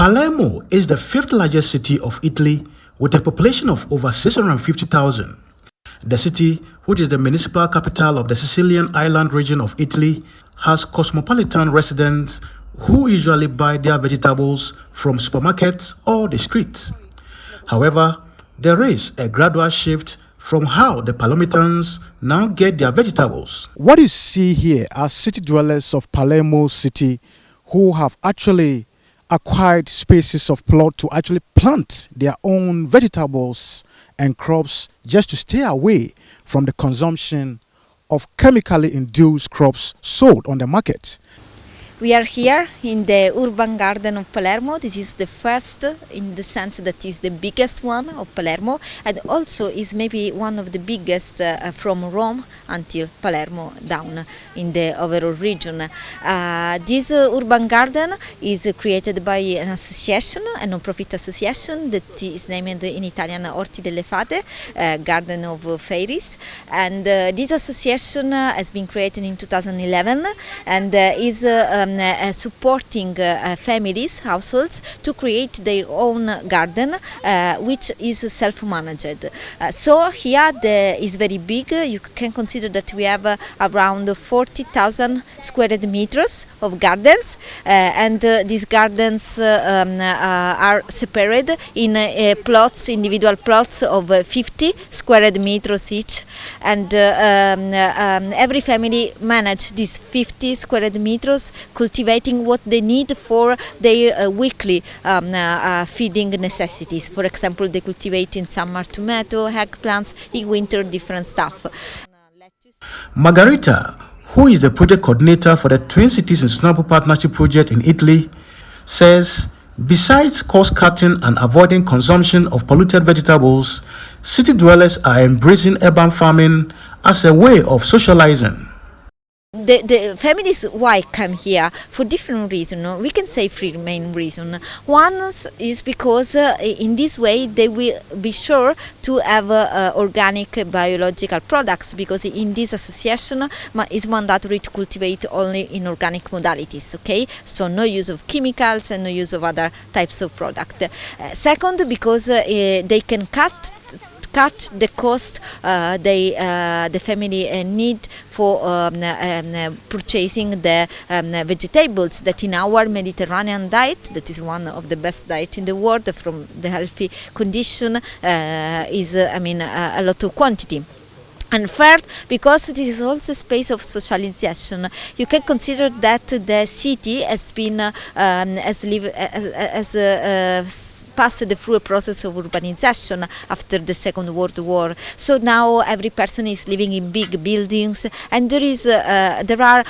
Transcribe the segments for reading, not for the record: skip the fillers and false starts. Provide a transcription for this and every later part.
Palermo is the fifth largest city of Italy with a population of over 650,000. The city, which is the municipal capital of the Sicilian island region of Italy, has cosmopolitan residents who usually buy their vegetables from supermarkets or the streets. However, there is a gradual shift from how the Palermitans now get their vegetables. What you see here are city dwellers of Palermo city who have actually acquired spaces of plot to actually plant their own vegetables and crops just to stay away from the consumption of chemically induced crops sold on the market. We are here in the urban garden of Palermo. This is the first in the sense that is the biggest one of Palermo, and also is maybe one of the biggest from Rome until Palermo down in the overall region. This urban garden is created by an association, a non-profit association that is named in Italian Orti delle Fate, Garden of Fairies, and this association has been created in 2011 and is supporting families, households to create their own garden, which is self-managed. So here is very big. You can consider that we have around 40,000 square meters of gardens, and these gardens are separated in plots, individual plots of 50 square meters each, and every family manage these 50 square meters, cultivating what they need for their weekly feeding necessities. For example, they cultivate in summer tomato, eggplants, in winter different stuff. Margarita, who is the project coordinator for the Twin Cities and Sustainable Partnership Project in Italy, says besides cost cutting and avoiding consumption of polluted vegetables, city dwellers are embracing urban farming as a way of socializing. The families why come here for different reasons. We can say three main reasons. One is because in this way they will be sure to have organic biological products, because in this association is mandatory to cultivate only in organic modalities. Okay, so no use of chemicals and no use of other types of product. Second, because they can cut the cost the family need for purchasing the vegetables that in our Mediterranean diet, that is one of the best diet in the world from the healthy condition, is a lot of quantity. And third, because this is also a space of socialization. You can consider that the city has been passed through a process of urbanization after the Second World War. So now every person is living in big buildings, and there are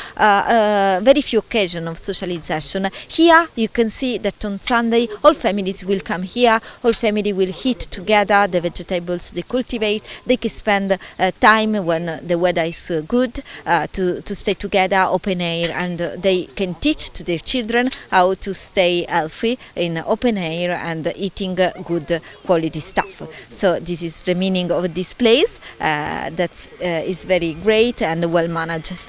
very few occasions of socialization. Here you can see that on Sunday all families will come here, all family will eat together the vegetables they cultivate. They can spend time when the weather is good to stay together, open air, and they can teach to their children how to stay healthy in open air and eating good quality stuff. So this is the meaning of this place that is very great and well managed.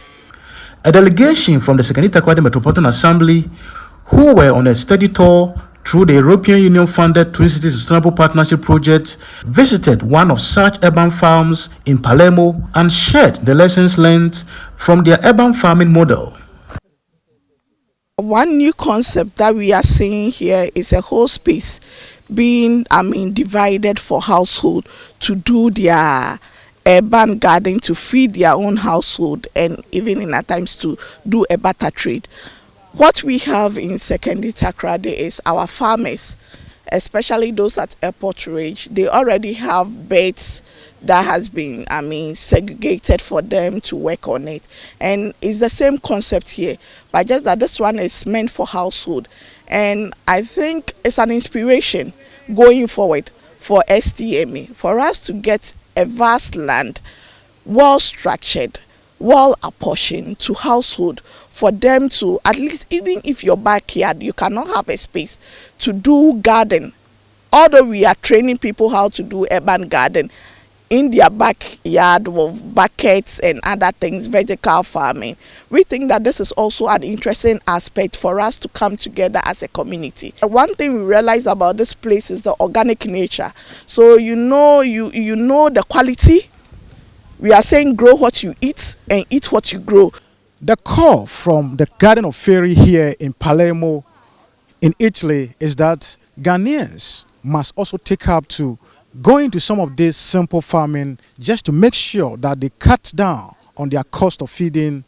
A delegation from the Sekanita Kwade Metropolitan Assembly, who were on a study tour through the European Union-funded Twin Cities Sustainable Partnership Project, visited one of such urban farms in Palermo and shared the lessons learned from their urban farming model. One new concept that we are seeing here is a whole space being, divided for household to do their urban garden, to feed their own household, and even in at times to do a barter trade. What we have in Sekanita Kwade is our farmers, especially those at Airport Range. They already have beds that has been, segregated for them to work on it. And it's the same concept here, but just that this one is meant for household. And I think it's an inspiration going forward for STMA, for us to get a vast land, well structured, well apportioned to household, for them to at least, even if your backyard you cannot have a space to do garden, although we are training people how to do urban garden, in their backyard with buckets and other things, vertical farming. We think that this is also an interesting aspect for us to come together as a community. One thing we realize about this place is the organic nature. So you know the quality. We are saying grow what you eat and eat what you grow. The call from the Garden of Fairy here in Palermo in Italy is that Ghanaians must also take up to going to some of this simple farming just to make sure that they cut down on their cost of feeding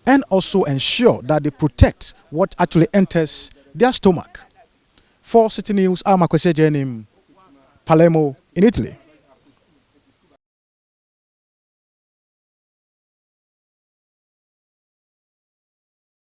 and also ensure that they protect what actually enters their stomach. For Citi News, I'm Akwese Jenim, Palermo in Italy.